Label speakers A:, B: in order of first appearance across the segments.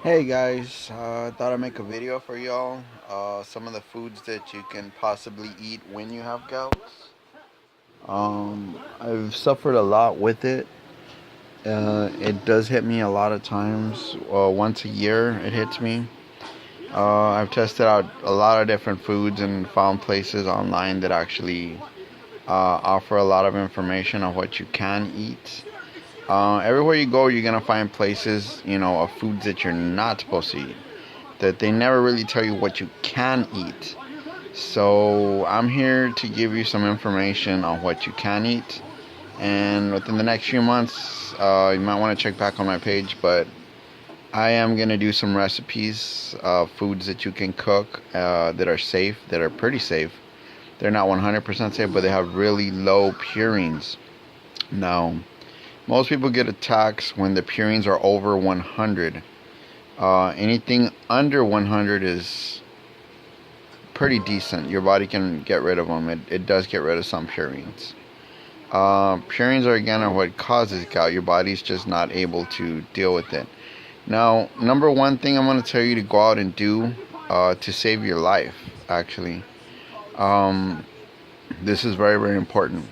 A: Hey guys, thought I'd make a video for y'all. Some of the foods that you can possibly eat when you have gout. I've suffered a lot with it. It does hit me a lot of times. Once a year, it hits me. I've tested out a lot of different foods and found places online that actually offer a lot of information on what you can eat. Everywhere you go, you're gonna find places, of foods that you're not supposed to eat. That they never really tell you what you can eat. So I'm here to give you some information on what you can eat. And within the next few months, you might want to check back on my page. But I am going to do some recipes of foods that you can cook that are safe, that are pretty safe. They're not 100% safe, but they have really low purines. Now, most people get attacks when the purines are over 100. Anything under 100 is pretty decent. Your body can get rid of them. It does get rid of some purines. Purines are again are what causes gout. Your body's just not able to deal with it. Now, number one thing I'm going to tell you to go out and do to save your life, actually, um, this is very, very important.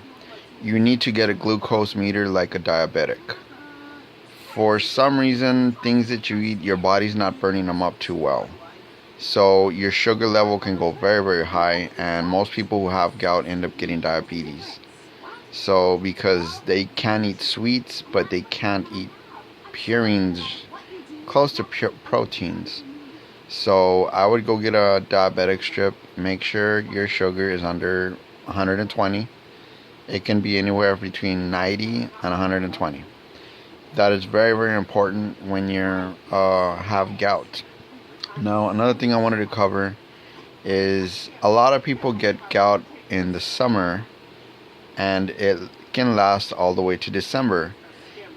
A: You need to get a glucose meter like a diabetic. For some reason, things that you eat, your body's not burning them up too well. So your sugar level can go very, very high, and most people who have gout end up getting diabetes. So because they can eat sweets, but they can't eat purines close to proteins. So I would go get a diabetic strip. Make sure your sugar is under 120. It can be anywhere between 90 and 120. That is very, very important when you have gout. Now, another thing I wanted to cover is a lot of people get gout in the summer and it can last all the way to December.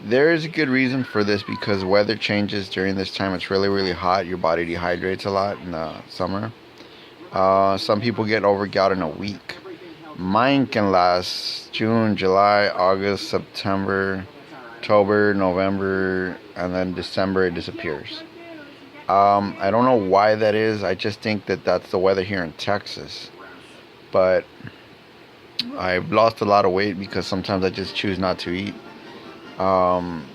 A: There is a good reason for this because weather changes during this time. It's really, really hot. Your body dehydrates a lot in the summer. Some people get over gout in a week. Mine can last June, July, August, September, October, November, and then December it disappears. I don't know why that is. I just think that that's the weather here in Texas. But I've lost a lot of weight because sometimes I just choose not to eat. Um,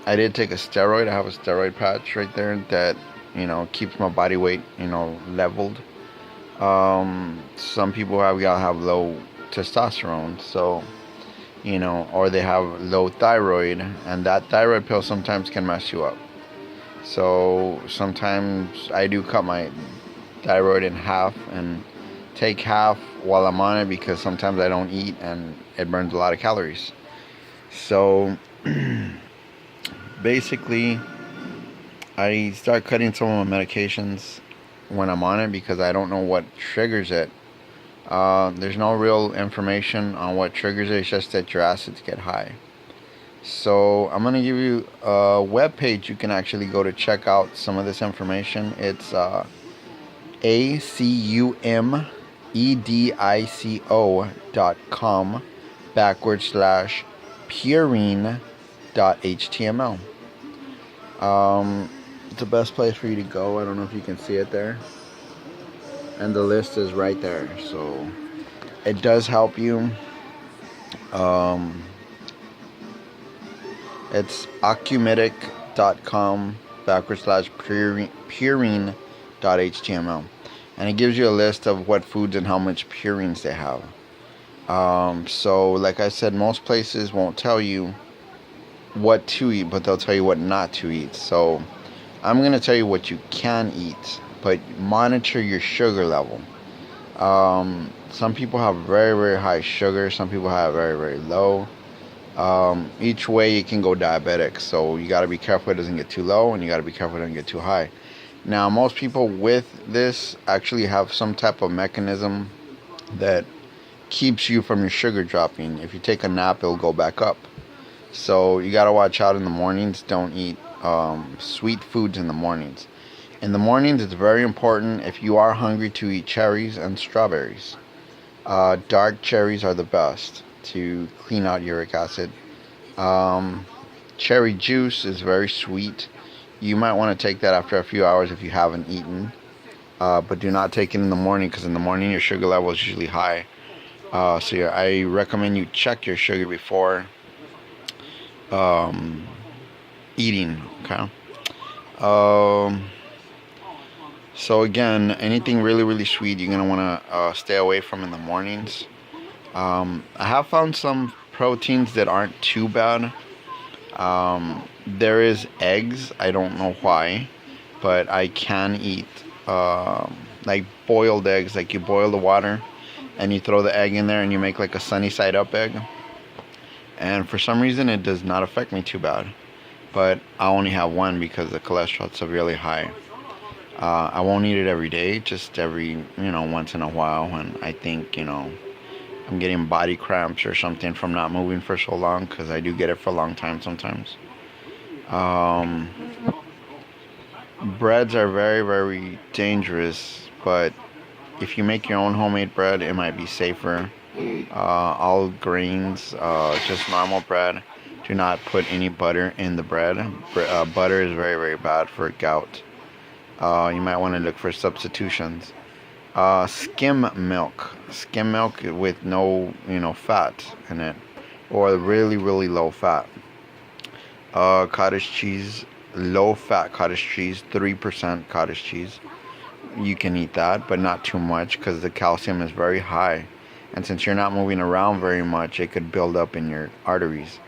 A: I did take a steroid. I have a steroid patch right there that, keeps my body weight, leveled. Some people have low testosterone, so, or they have low thyroid, and that thyroid pill sometimes can mess you up. So sometimes I do cut my thyroid in half and take half while I'm on it because sometimes I don't eat and it burns a lot of calories. So basically, I start cutting some of my medications when I'm on it because I don't know what triggers it. There's no real information on what triggers it, it's just that your acids get high. So I'm going to give you a web page you can actually go to check out some of this information. It's acumedico.com /purine.html. It's the best place for you to go. I don't know if you can see it there. And the list is right there. So it does help you. It's acumedic.com /purine.html. And it gives you a list of what foods and how much purines they have. So, like I said, most places won't tell you what to eat, but they'll tell you what not to eat. So, I'm going to tell you what you can eat, but monitor your sugar level. Some people have very, very high sugar. Some people have very, very low. Each way it can go diabetic, so you got to be careful it doesn't get too low, and you got to be careful it doesn't get too high. Now, most people with this actually have some type of mechanism that keeps you from your sugar dropping. If you take a nap, it'll go back up. So you got to watch out in the mornings. Don't eat sweet foods in the mornings. In the mornings, it's very important if you are hungry to eat cherries and strawberries. Dark cherries are the best to clean out uric acid. Cherry juice is very sweet. You might want to take that after a few hours if you haven't eaten. But do not take it in the morning, because in the morning your sugar level is usually high. So yeah, I recommend you check your sugar before um, eating. Okay. Um, so again, anything really really sweet you're gonna want to stay away from in the mornings. I have found some proteins that aren't too bad. There is eggs. I don't know why, but I can eat like boiled eggs. Like you boil the water and you throw the egg in there and you make like a sunny side up egg. And for some reason, it does not affect me too bad. But I only have one because the cholesterol is severely high. I won't eat it every day, just every, once in a while when I think, I'm getting body cramps or something from not moving for so long, because I do get it for a long time sometimes. Um, Breads are very, very dangerous, but if you make your own homemade bread, it might be safer. All grains, just normal bread. Do not put any butter in the bread. Butter is very, very bad for gout. You might want to look for substitutions. Skim milk with no, fat in it, or really, really low fat. Cottage cheese, low fat cottage cheese, 3% cottage cheese. You can eat that, but not too much, because the calcium is very high. And since you're not moving around very much, it could build up in your arteries.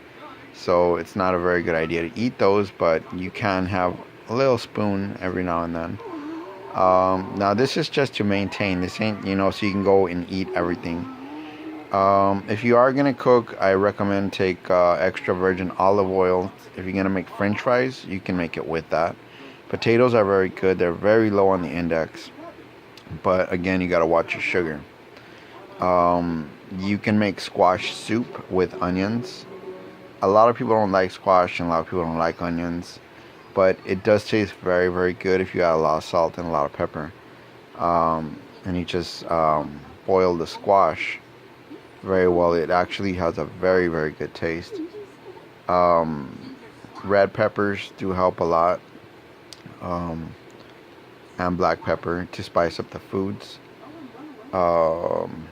A: So it's not a very good idea to eat those, but you can have a little spoon every now and then. Now this is just to maintain. This ain't, so you can go and eat everything. If you are gonna cook, I recommend take extra virgin olive oil. If you're gonna make French fries, you can make it with that. Potatoes are very good. They're very low on the index, but again, you gotta watch your sugar. You can make squash soup with onions. A lot of people don't like squash, and a lot of people don't like onions, but it does taste very, very good if you add a lot of salt and a lot of pepper. And you just boil the squash very well. It actually has a very, very good taste. Red peppers do help a lot, and black pepper to spice up the foods. Um,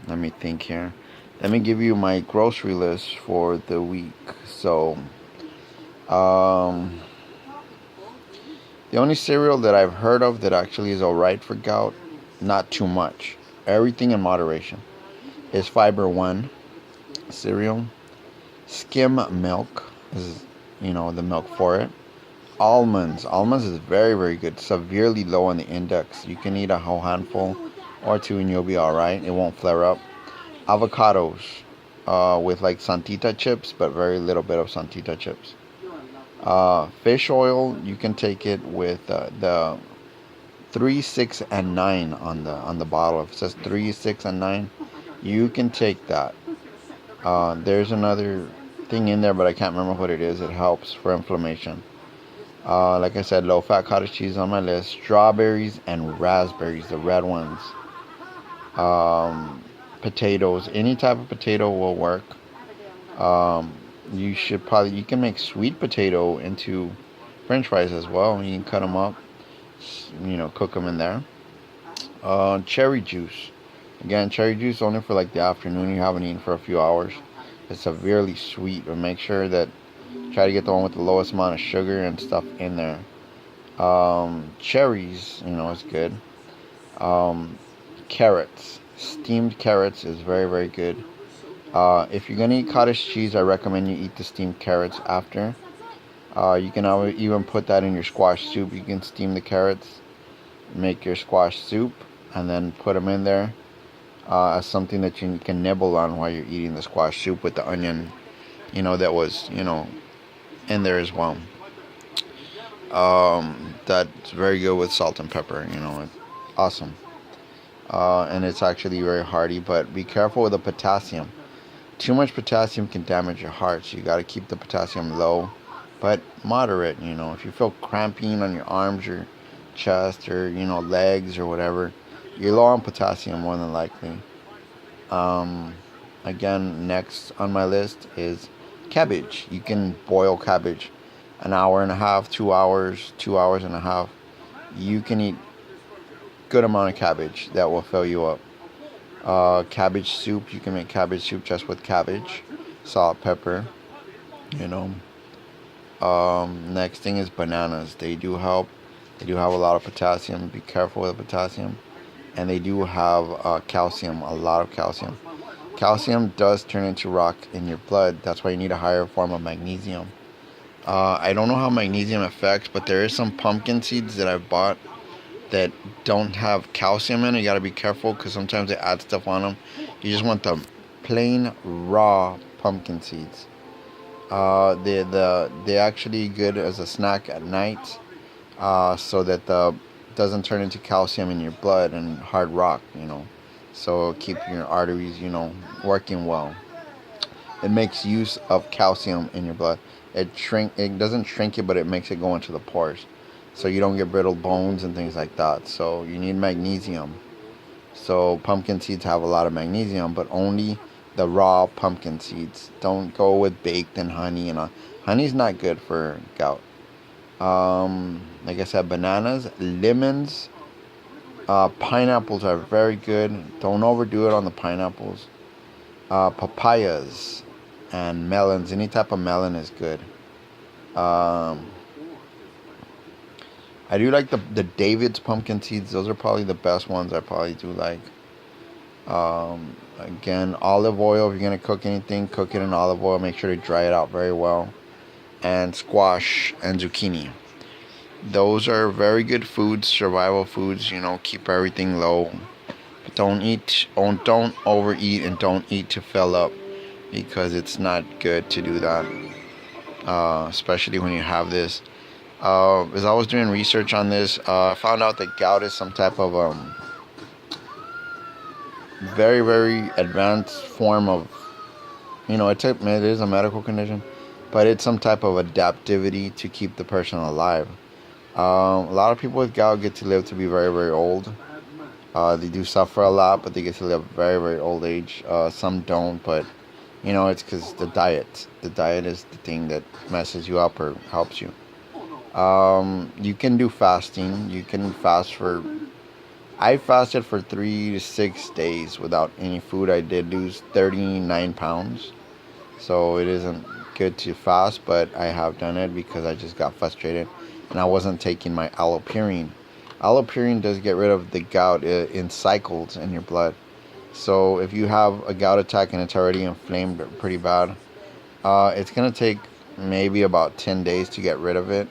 A: Let me think here. Let me give you my grocery list for the week. So, um, the only cereal that I've heard of that actually is alright for gout, not too much, everything in moderation, is Fiber One cereal. Skim milk is, the milk for it. Almonds is very, very good. Severely low on the index. You can eat a whole handful or two and you'll be alright. It won't flare up. Avocados, with like Santita chips, but very little bit of Santita chips. Fish oil, you can take it with the 3, 6, and 9 on the bottle. If it says 3, 6, and 9, you can take that. There's another thing in there, but I can't remember what it is. It helps for inflammation. Like I said, low fat cottage cheese on my list. Strawberries and raspberries, the red ones. Potatoes, any type of potato will work. You can make sweet potato into French fries as well. You can cut them up, cook them in there. Cherry juice. Again, cherry juice only for like the afternoon. You haven't eaten for a few hours. It's severely sweet, but make sure that try to get the one with the lowest amount of sugar and stuff in there. Cherries, is good. Carrots. Steamed carrots is very, very good. If you're gonna eat cottage cheese, I recommend you eat the steamed carrots after. You can even put that in your squash soup. You can steam the carrots, make your squash soup, and then put them in there as something that you can nibble on while you're eating the squash soup with the onion, that was, in there as well. That's very good with salt and pepper. It's awesome. And it's actually very hearty, but be careful with the potassium. Too much potassium can damage your heart, so you got to keep the potassium low, but moderate. If you feel cramping on your arms or chest or legs or whatever, you're low on potassium more than likely. Again, next on my list is cabbage. You can boil cabbage, an hour and a half, 2 hours, 2 hours and a half, you can eat good amount of cabbage that will fill you up. Cabbage soup, you can make cabbage soup just with cabbage, salt, pepper, you know. Next thing is bananas. They do help. They do have a lot of potassium. Be careful with the potassium. And they do have calcium, a lot of calcium. Calcium does turn into rock in your blood. That's why you need a higher form of magnesium. I don't know how magnesium affects, but there is some pumpkin seeds that I've bought that don't have calcium in it. You gotta be careful because sometimes they add stuff on them. You just want the plain raw pumpkin seeds. They're actually good as a snack at night, so that the doesn't turn into calcium in your blood and hard rock, So keep your arteries, working well. It makes use of calcium in your blood. It doesn't shrink it, but it makes it go into the pores, so you don't get brittle bones and things like that. So you need magnesium. So pumpkin seeds have a lot of magnesium, but only the raw pumpkin seeds. Don't go with baked and honey and all. Honey's not good for gout. Like I said, bananas, lemons, pineapples are very good. Don't overdo it on the pineapples. Papayas and melons. Any type of melon is good. I do like the David's pumpkin seeds. Those are probably the best ones. I probably do like. Again, olive oil. If you're gonna cook anything, cook it in olive oil. Make sure to dry it out very well. And squash and zucchini. Those are very good foods, survival foods. Keep everything low. But don't overeat, and don't eat to fill up, because it's not good to do that. Especially when you have this. As I was doing research on this, I found out that gout is some type of very, very advanced form of, it is a medical condition, but it's some type of adaptivity to keep the person alive. A lot of people with gout get to live to be very, very old. They do suffer a lot, but they get to live very, very old age. Some don't, but it's because the diet. The diet is the thing that messes you up or helps you. You can do fasting. You can fast I fasted for 3 to 6 days without any food. I did lose 39 pounds. So it isn't good to fast, but I have done it because I just got frustrated and I wasn't taking my allopurinol. Allopurinol does get rid of the gout in cycles in your blood. So if you have a gout attack and it's already inflamed pretty bad, it's going to take maybe about 10 days to get rid of it.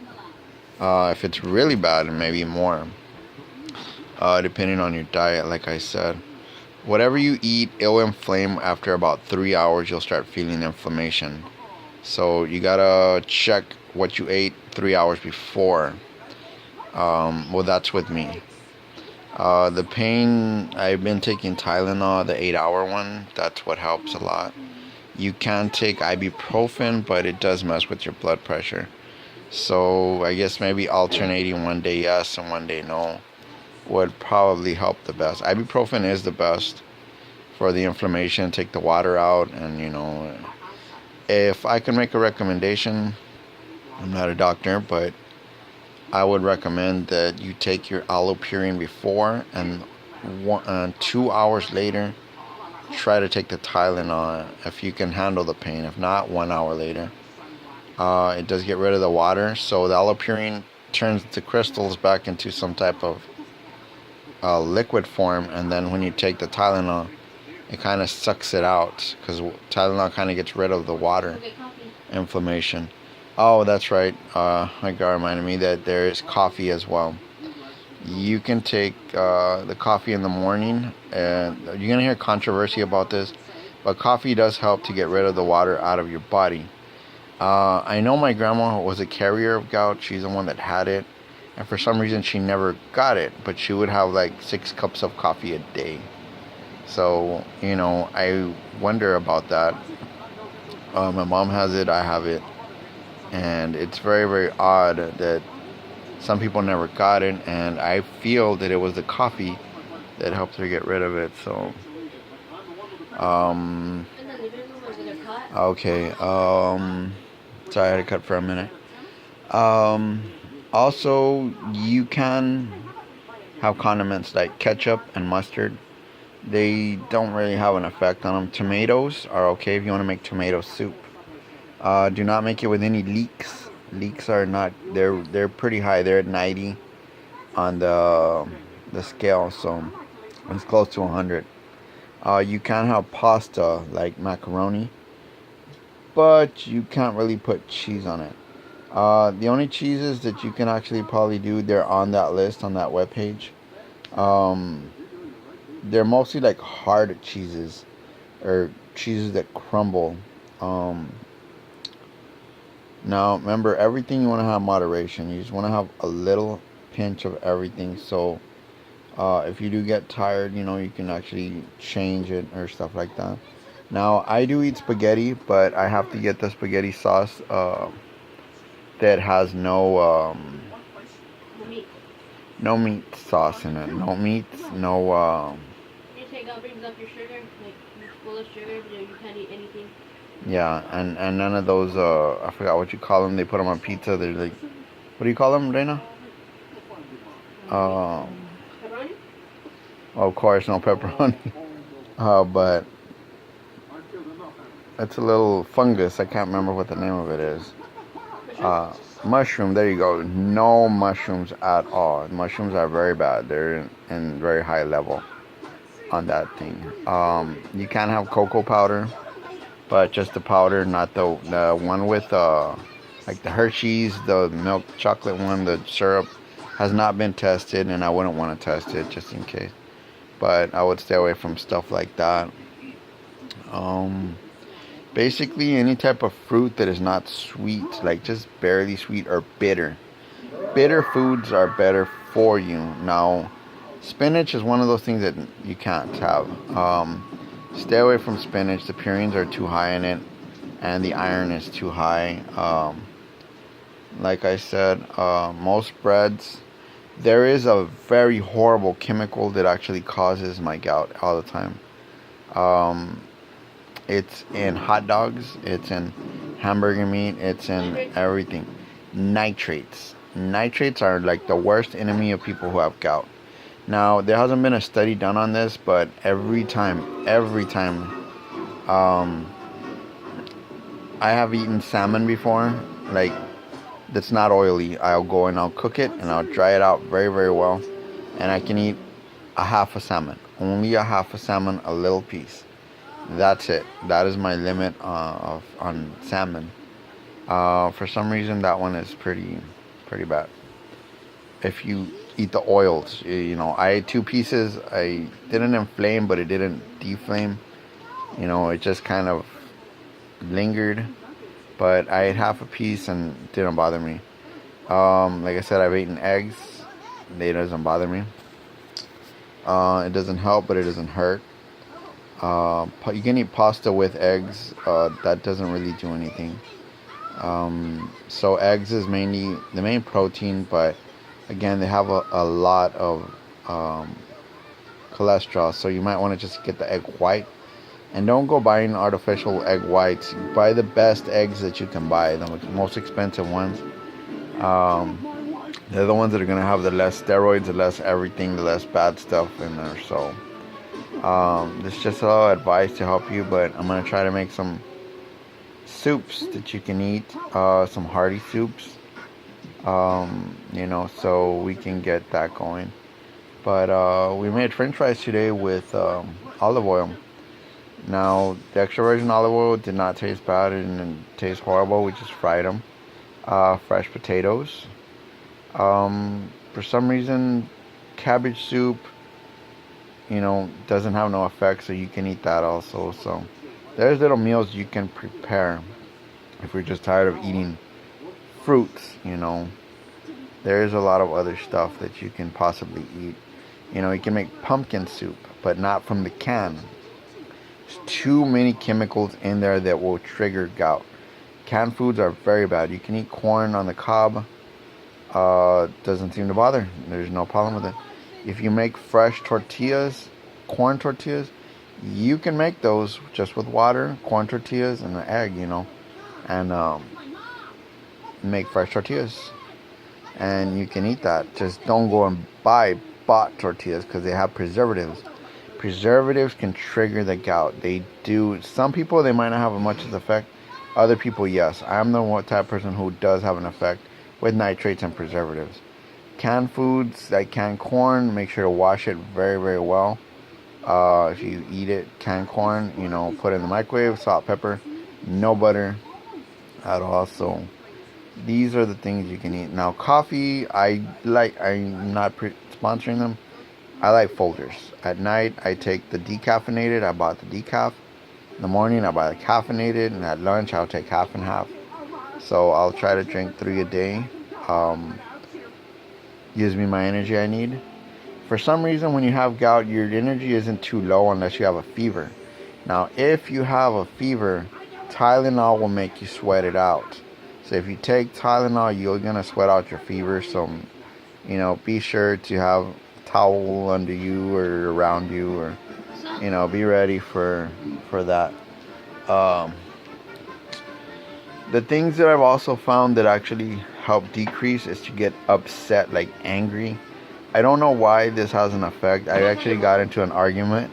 A: If it's really bad, maybe more. Depending on your diet, like I said. Whatever you eat, it'll inflame. After about 3 hours, you'll start feeling inflammation. So you gotta check what you ate 3 hours before. Well, that's with me. The pain, I've been taking Tylenol, the 8-hour one. That's what helps a lot. You can take ibuprofen, but it does mess with your blood pressure. So I guess maybe alternating one day yes and one day no would probably help the best. Ibuprofen is the best for the inflammation. Take the water out, and if I can make a recommendation, I'm not a doctor, but I would recommend that you take your allopurinol before, and 2 hours later try to take the Tylenol if you can handle the pain. If not, 1 hour later. It does get rid of the water, so the allopurinol turns the crystals back into some type of liquid form, and then when you take the Tylenol, it kind of sucks it out, because Tylenol kind of gets rid of the water inflammation. Oh, that's right. My God reminded me that there is coffee as well. You can take the coffee in the morning, and you're gonna hear controversy about this, but coffee does help to get rid of the water out of your body. I know my grandma was a carrier of gout. She's the one that had it. And for some reason, she never got it. But she would have like 6 cups of coffee a day. So, I wonder about that. My mom has it. I have it. And it's very, very odd that some people never got it. And I feel that it was the coffee that helped her get rid of it. So, okay. Sorry, I had to cut for a minute. Um, Also, you can have condiments like ketchup and mustard. They don't really have an effect on them. Tomatoes are okay if you want to make tomato soup. Do not make it with any leeks. Leeks are not. They're pretty high. They're at 90 on the scale, so it's close to 100. You can have pasta like macaroni, but you can't really put cheese on it. The only cheeses that you can actually probably do, they're on that list on that webpage. Um, they're mostly like hard cheeses or cheeses that crumble. Um, Now, remember, everything you want to have moderation. You just want to have a little pinch of everything. So, if you do get tired, you can actually change it or stuff like that. Now, I do eat spaghetti, but I have to get the spaghetti sauce that has no meat sauce in it. No meat, no.
B: You say God brings up your sugar, like you're full of sugar, but you can't eat anything.
A: Yeah, and none of those. I forgot what you call them. They put them on pizza. They're like, what do you call them, Reina? Um,
B: Pepperoni?
A: of course, no pepperoni. But it's a little fungus. I can't remember what the name of it is. Mushroom. There you go. No mushrooms at all. Mushrooms are very bad. They're in very high level on that thing. You can have cocoa powder, but just the powder, not the one with like the Hershey's, the milk chocolate one. The syrup has not been tested, and I wouldn't want to test it just in case. But I would stay away from stuff like that. Um, Basically, any type of fruit that is not sweet, like just barely sweet or bitter. Bitter foods are better for you. Now, spinach is one of those things that you can't have. Stay away from spinach. The purines are too high in it, and the iron is too high. Like I said, most breads. There is a very horrible chemical that actually causes my gout all the time. Um, It's in hot dogs, it's in hamburger meat, it's in everything. Nitrates. Nitrates are like the worst enemy of people who have gout. Now, there hasn't been a study done on this, but every time, um, I have eaten salmon before, like, that's not oily. I'll go and I'll cook it and I'll dry it out very, very well. And I can eat a half a salmon. Only a half a salmon, a little piece. That's it. That is my limit on salmon. For some reason, that one is pretty bad. If you eat the oils, I ate 2 pieces. I didn't inflame, but it didn't deflame. It just kind of lingered. But I ate half a piece and it didn't bother me. Like I said, I've eaten eggs. It doesn't bother me. It doesn't help, but it doesn't hurt. You can eat pasta with eggs. That doesn't really do anything. So eggs is mainly the main protein, but again, they have a lot of cholesterol. So you might want to just get the egg white. And don't go buying artificial egg whites. Buy the best eggs that you can buy, the most expensive ones. They're the ones that are going to have the less steroids, the less everything, the less bad stuff in there. So this is just a little advice to help you, but I'm going to try to make some soups that you can eat, some hearty soups, so we can get that going. But we made french fries today with olive oil. Now, the extra virgin olive oil did not taste bad. It didn't taste horrible. We just fried them. Fresh potatoes. For some reason, cabbage soup, doesn't have no effect, so you can eat that also. So, there's little meals you can prepare if you're just tired of eating fruits, There's a lot of other stuff that you can possibly eat. You can make pumpkin soup, but not from the can. There's too many chemicals in there that will trigger gout. Canned foods are very bad. You can eat corn on the cob. Doesn't seem to bother. There's no problem with it. If you make fresh tortillas, corn tortillas, you can make those just with water, corn tortillas, and an egg, And make fresh tortillas, and you can eat that. Just don't go and buy bought tortillas because they have preservatives. Preservatives can trigger the gout. They do. Some people, they might not have much of an effect. Other people, yes. I'm the one type of person who does have an effect with nitrates and preservatives. Canned foods like canned corn, make sure to wash it very, very well. If you eat it, canned corn, put it in the microwave, salt, pepper, no butter at all. So these are the things you can eat. Now, coffee, I'm not sponsoring them. I like Folgers. At night, I take the decaffeinated. I bought the decaf. In the morning, I buy the caffeinated. And at lunch, I'll take half and half. So I'll try to drink 3 a day. Gives me my energy I need. For some reason, when you have gout, your energy isn't too low unless you have a fever. Now, if you have a fever, Tylenol will make you sweat it out. So if you take Tylenol, you're going to sweat out your fever. So, be sure to have a towel under you or around you, or, be ready for that. The things that I've also found that actually help decrease is to get upset, like angry. I don't know why this has an effect. I actually got into an argument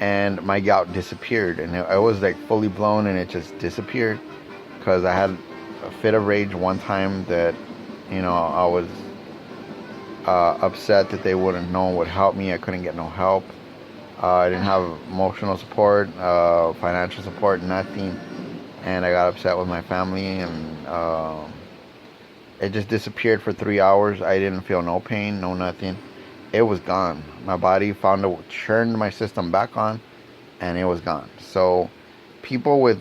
A: and my gout disappeared, and I was like fully blown, and it just disappeared because I had a fit of rage one time that I was upset that no one would help me. I couldn't get no help. I didn't have emotional support, financial support, nothing, and I got upset with my family, and it just disappeared for 3 hours. I didn't feel no pain, no nothing. It was gone. My body turned my system back on, and it was gone. So people with,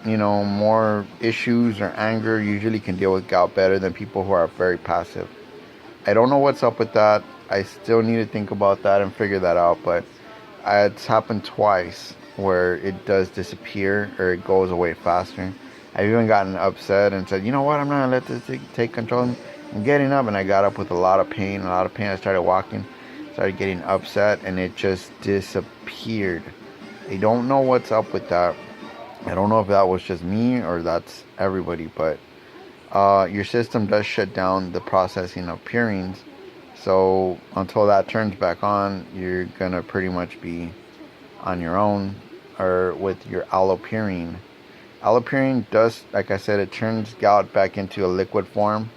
A: more issues or anger usually can deal with gout better than people who are very passive. I don't know what's up with that. I still need to think about that and figure that out, but it's happened twice where it does disappear or it goes away faster. I've even gotten upset and said, you know what, I'm not going to let this take control of me. I'm getting up, and I got up with a lot of pain. I started walking, started getting upset, and it just disappeared. I don't know what's up with that. I don't know if that was just me or that's everybody, but your system does shut down the processing of purines. So until that turns back on, you're going to pretty much be on your own or with your allopurine. Allopurine does, like I said, it turns gout back into a liquid form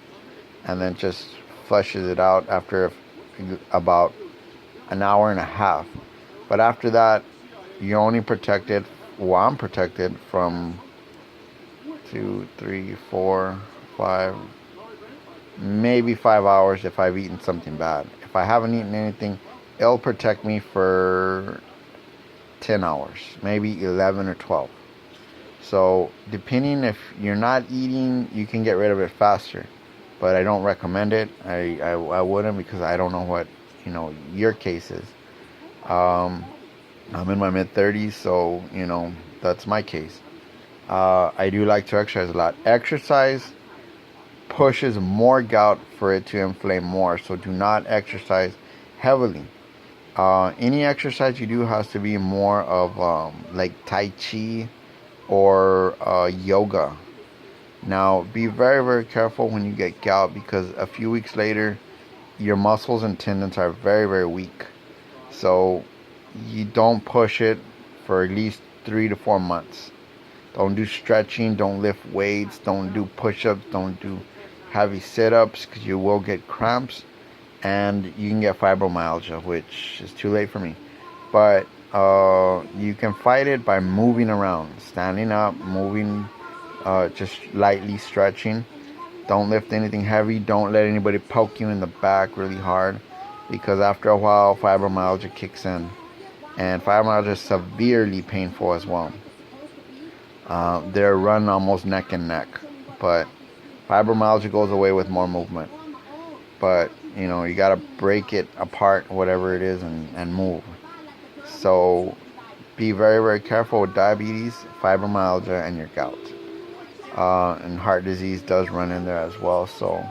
A: and then just flushes it out after about an hour and a half. But after that, you're only protected, I'm protected from 2, 3, 4, 5, maybe 5 hours if I've eaten something bad. If I haven't eaten anything, it'll protect me for 10 hours, maybe 11 or 12. So depending, if you're not eating, you can get rid of it faster, but I don't recommend it. I wouldn't, because I don't know what your case is. I'm in my mid-30s, so that's my case. I do like to exercise a lot. Exercise pushes more gout for it to inflame more, so do not exercise heavily. Any exercise you do has to be more of like Tai Chi or yoga. Now, be very, very careful when you get gout, because a few weeks later, your muscles and tendons are very, very weak. So you don't push it for at least 3 to 4 months. Don't do stretching, don't lift weights, don't do push-ups, don't do heavy sit-ups, because you will get cramps and you can get fibromyalgia, which is too late for me. But you can fight it by moving around, standing up, moving, just lightly stretching. Don't lift anything heavy. Don't let anybody poke you in the back really hard, because after a while fibromyalgia kicks in, and fibromyalgia is severely painful as well. They're run almost neck and neck, but fibromyalgia goes away with more movement. But you gotta break it apart, whatever it is, and move. So be very, very careful with diabetes, fibromyalgia, and your gout. And heart disease does run in there as well. So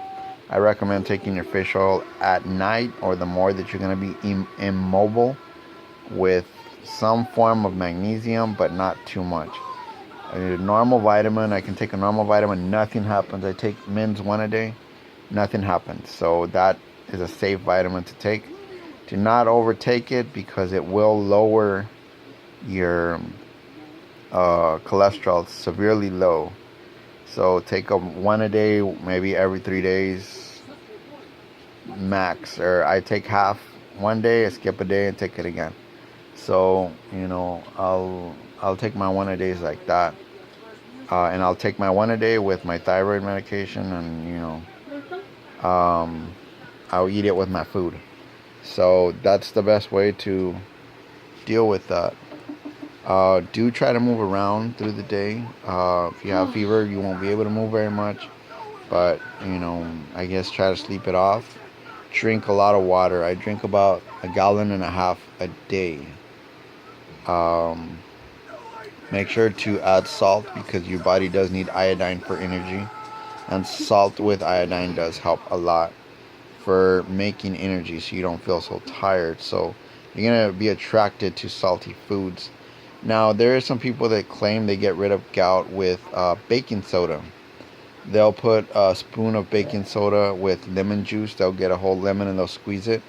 A: I recommend taking your fish oil at night, or the more that you're going to be immobile, with some form of magnesium, but not too much. A normal vitamin, I can take a normal vitamin, nothing happens. I take Mins one a day, nothing happens. So that is a safe vitamin to take. Do not overtake it because it will lower your cholesterol severely low. So take a one a day, maybe every 3 days max. Or I take half one day, I skip a day and take it again. So I'll take my one a days like that, and I'll take my one a day with my thyroid medication, and I'll eat it with my food. So that's the best way to deal with that. Do try to move around through the day. If you have fever, you won't be able to move very much. But, I guess try to sleep it off. Drink a lot of water. I drink about 1.5 gallons a day. Make sure to add salt because your body does need iodine for energy. And salt with iodine does help a lot for making energy so you don't feel so tired. So you're going to be attracted to salty foods. Now, there are some people that claim they get rid of gout with baking soda. They'll put a spoon of baking soda with lemon juice. They'll get a whole lemon and they'll squeeze it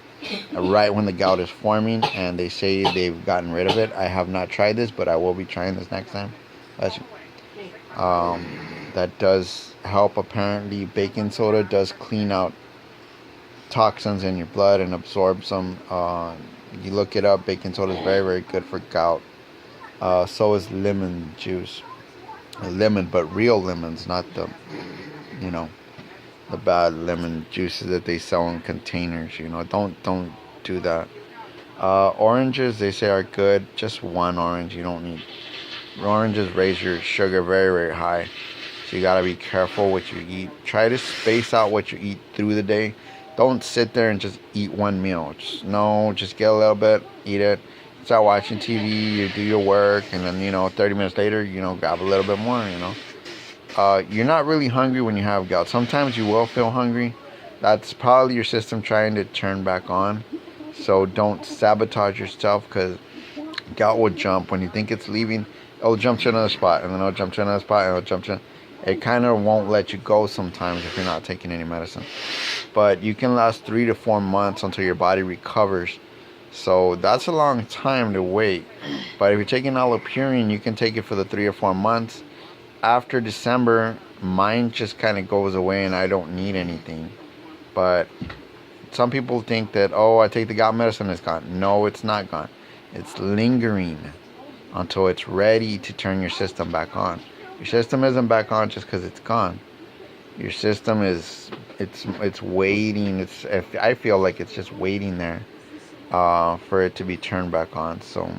A: right when the gout is forming, and they say they've gotten rid of it. I have not tried this, but I will be trying this next time. That does help. Apparently, baking soda does clean out toxins in your blood and absorb some. You look it up. Baking soda is very, very good for gout. So is lemon juice. Lemon, but real lemons, not the bad lemon juices that they sell in containers. Don't do that. Oranges, they say, are good. Just one orange. You don't need oranges. Raise your sugar very, very high. So you gotta be careful what you eat. Try to space out what you eat through the day. Don't sit there and just eat one meal. Just get a little bit, eat it. Start watching TV, you do your work, and then 30 minutes later, grab a little bit more. You're not really hungry when you have gout. Sometimes you will feel hungry. That's probably your system trying to turn back on. So don't sabotage yourself, because gout will jump when you think it's leaving. It'll jump to another spot, and then it'll jump to another spot, and it'll jump to. It kind of won't let you go sometimes if you're not taking any medicine. But you can last 3 to 4 months until your body recovers. So that's a long time to wait. But if you're taking allopurinol, you can take it for the 3 or 4 months. After December, mine just kind of goes away and I don't need anything. But some people think that, I take the gout medicine, it's gone. No, it's not gone. It's lingering until it's ready to turn your system back on. Your system isn't back on just because it's gone. Your system is, it's waiting. I feel like it's just waiting there. For it to be turned back on. So,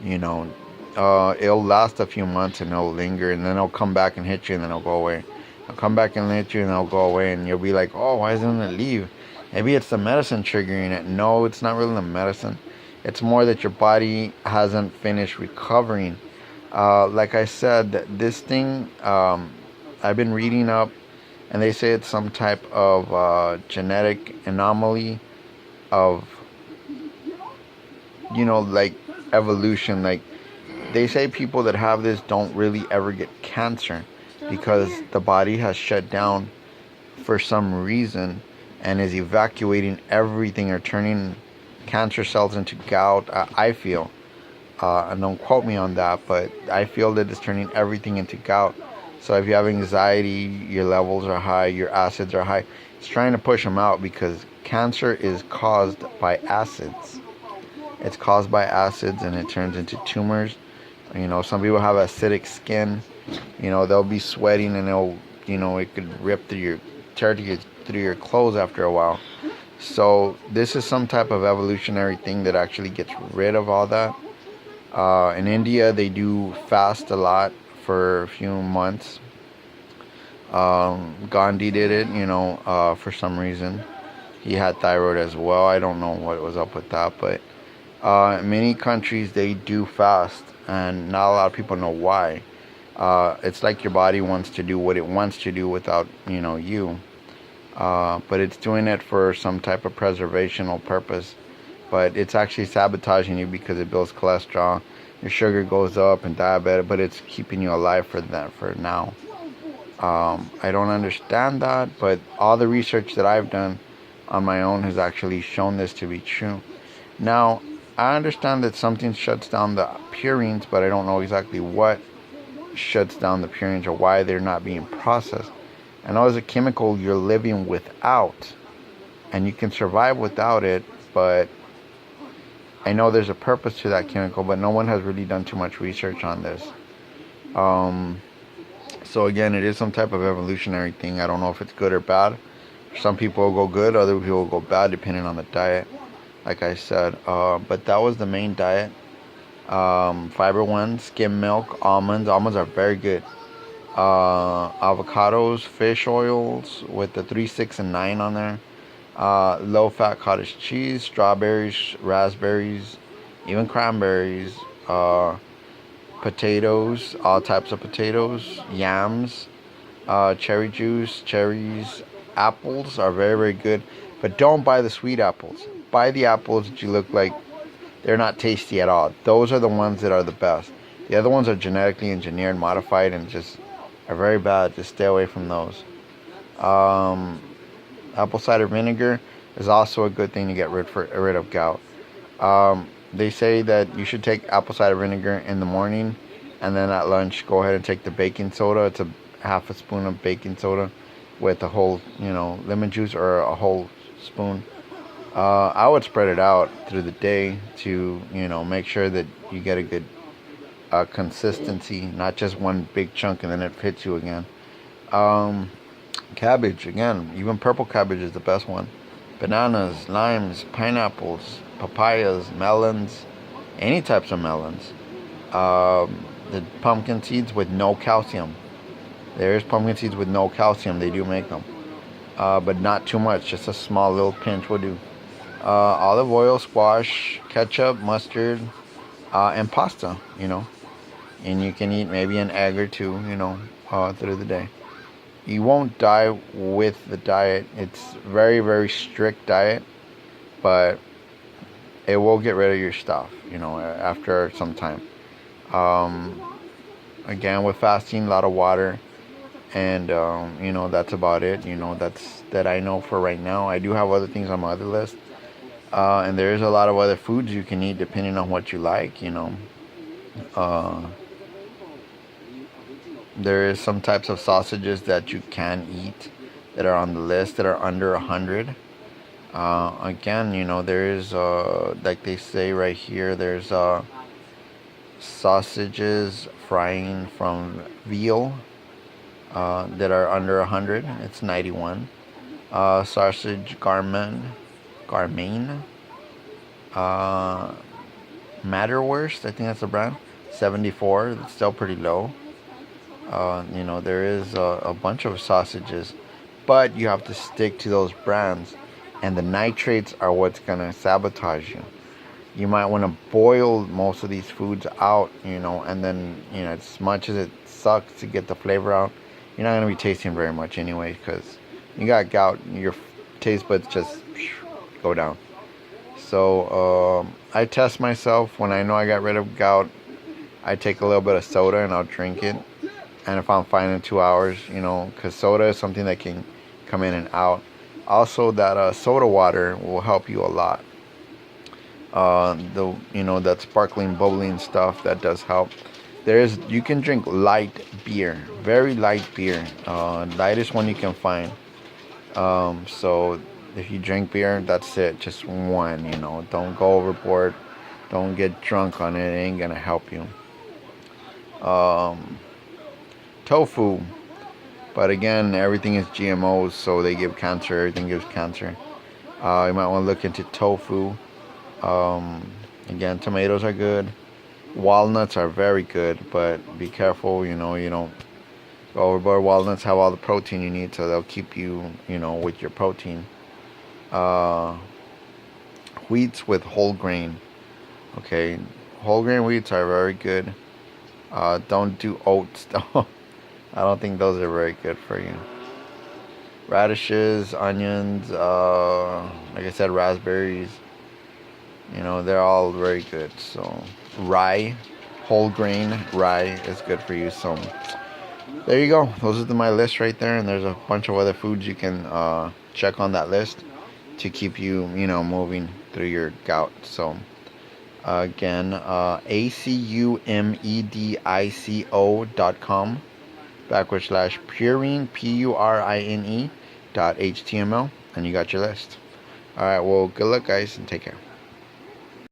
A: it'll last a few months and it'll linger, and then it'll come back and hit you, and then it'll go away. It'll come back and hit you, and it'll go away, and you'll be like, why doesn't it leave? Maybe it's the medicine triggering it. No, it's not really the medicine. It's more that your body hasn't finished recovering. Like I said, this thing, I've been reading up, and they say it's some type of genetic anomaly of like evolution. Like they say people that have this don't really ever get cancer because the body has shut down for some reason and is evacuating everything or turning cancer cells into gout. I feel, and don't quote me on that, but I feel that it's turning everything into gout. So if you have anxiety, your levels are high, your acids are high, it's trying to push them out, because cancer is caused by acids. It's caused by acids, and it turns into tumors. Some people have acidic skin. They'll be sweating, and it could rip tear through your clothes after a while. So this is some type of evolutionary thing that actually gets rid of all that. In India, they do fast a lot for a few months. Gandhi did it, for some reason. He had thyroid as well. I don't know what was up with that, but in many countries they do fast, and not a lot of people know why. It's like your body wants to do what it wants to do without, you. But it's doing it for some type of preservational purpose. But it's actually sabotaging you because it builds cholesterol. your sugar goes up and diabetic, but it's keeping you alive for that for now. I don't understand that, but all the research that I've done on my own has actually shown this to be true. Now, I understand that something shuts down the purines, but I don't know exactly what shuts down the purines or why they're not being processed. I know it's a chemical you're living without, and you can survive without it, but I know there's a purpose to that chemical, but no one has really done too much research on this. So again, it is some type of evolutionary thing. I don't know if it's good or bad. Some people will go good, other people will go bad, depending on the diet. Like I said, but that was the main diet. Fiber one, skim milk, almonds. Almonds are very good. Avocados, fish oils with the 3, 6, and 9 on there. Low fat cottage cheese, strawberries, raspberries, even cranberries. Potatoes, all types of potatoes, yams, cherry juice, cherries, apples are very, very good. But don't buy the sweet apples. Buy the apples that you look like they're not tasty at all. Those are the ones that are the best. The other ones are genetically engineered, modified, and just are very bad. Just stay away from those. Apple cider vinegar is also a good thing to get rid of gout. They say that you should take apple cider vinegar in the morning, and then at lunch go ahead and take the baking soda. It's a half a spoon of baking soda with a whole, lemon juice or a whole spoon. I would spread it out through the day to, make sure that you get a good consistency, not just one big chunk and then it hits you again. Cabbage, again, even purple cabbage is the best one. Bananas, limes, pineapples, papayas, melons, any types of melons. The pumpkin seeds with no calcium. There's pumpkin seeds with no calcium. They do make them, but not too much. Just a small little pinch will do. Olive oil, squash, ketchup, mustard, and pasta. And you can eat maybe an egg or two. Through the day. You won't die with the diet. It's very, very strict diet, but it will get rid of your stuff, after some time. Again, with fasting, a lot of water, and that's about it. That's that I know for right now. I do have other things on my other list, and there is a lot of other foods you can eat depending on what you like. There is some types of sausages that you can eat that are on the list that are under 100. Again, there is, like they say right here, there's sausages frying from veal that are under 100. It's 91. Sausage Garmain, Matterwurst, I think that's the brand, 74. It's still pretty low. There is a bunch of sausages, but you have to stick to those brands, and the nitrates are what's gonna sabotage you. You might want to boil most of these foods out, and then, as much as it sucks to get the flavor out, you're not gonna be tasting very much anyway, because you got gout, your taste buds just go down. So I test myself. When I know I got rid of gout, I take a little bit of soda and I'll drink it. And if I'm fine in 2 hours, because soda is something that can come in and out. Also, that soda water will help you a lot. That sparkling, bubbling stuff, that does help. You can drink light beer, very light beer, lightest one you can find. So if you drink beer, that's it, just one. Don't go overboard. Don't get drunk on it. It ain't gonna help you. Tofu, but again, everything is GMOs, so they give cancer. Everything gives cancer. You might want to look into tofu. Again, tomatoes are good. Walnuts are very good, but be careful. You don't go overboard. Walnuts have all the protein you need, so they'll keep you, with your protein. Wheats with whole grain. Okay, whole grain wheats are very good. Don't do oats though. I don't think those are very good for you. Radishes, onions, like I said, raspberries. They're all very good. So rye, whole grain rye is good for you. So there you go. Those are my list right there, and there's a bunch of other foods you can check on that list to keep you, moving through your gout. So again, acumedico.com /purine PURINE .html, and you got your list. All right. Well, good luck, guys, and take care.